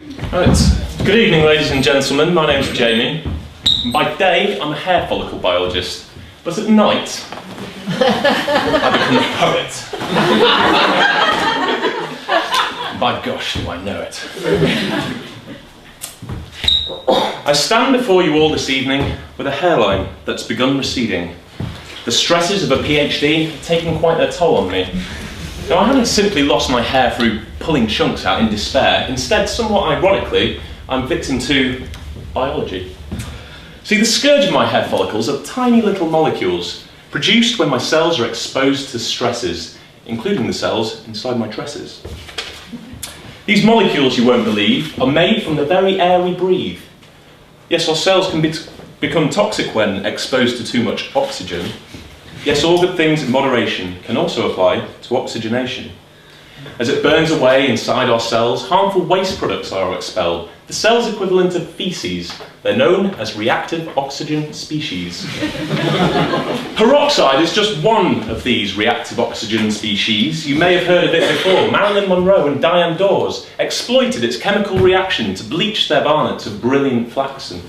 Right. Good evening, ladies and gentlemen. My name's Jamie. By day, I'm a hair follicle biologist, but at night, I become a poet. By gosh, do I know it. I stand before you all this evening with a hairline that's begun receding. The stresses of a PhD have taken quite their toll on me. Now, I haven't simply lost my hair through pulling chunks out in despair. Instead, somewhat ironically, I'm victim to biology. See, the scourge of my hair follicles are tiny little molecules produced when my cells are exposed to stresses, including the cells inside my tresses. These molecules, you won't believe, are made from the very air we breathe. Yes, our cells can become toxic when exposed to too much oxygen. Yes, all good things in moderation can also apply to oxygenation. As it burns away inside our cells, harmful waste products are expelled, the cell's equivalent of feces. They're known as reactive oxygen species. Peroxide is just one of these reactive oxygen species. You may have heard of it before. Marilyn Monroe and Diane Dawes exploited its chemical reaction to bleach their garnet to brilliant flaxen.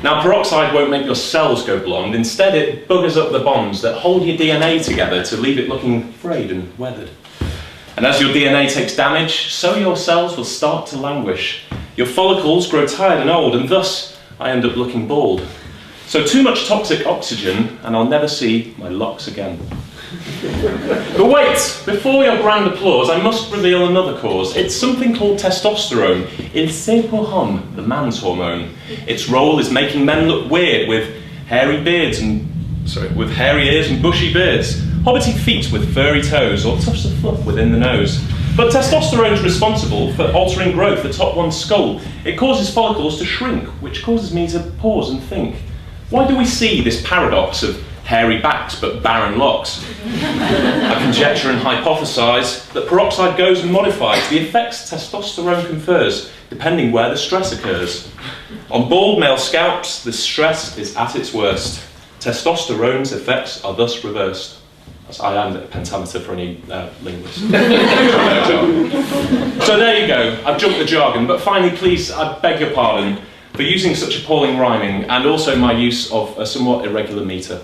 Now, peroxide won't make your cells go blonde. Instead, it buggers up the bonds that hold your DNA together to leave it looking frayed and weathered. And as your DNA takes damage, so your cells will start to languish. Your follicles grow tired and old, and thus I end up looking bald. So too much toxic oxygen, and I'll never see my locks again. But wait, before your grand applause, I must reveal another cause. It's something called testosterone. Il sait pour homme, the man's hormone. Its role is making men look weird with hairy ears and bushy beards, hobbity feet with furry toes, or tufts of fluff within the nose. But testosterone is responsible for altering growth atop one's skull. It causes follicles to shrink, which causes me to pause and think. Why do we see this paradox of hairy backs but barren locks? I conjecture and hypothesize that peroxide goes and modifies the effects testosterone confers, depending where the stress occurs. On bald male scalps, the stress is at its worst. Testosterone's effects are thus reversed. I am a pentameter for any linguist. So there you go, I've jumped the jargon, but finally, please, I beg your pardon for using such appalling rhyming and also my use of a somewhat irregular metre.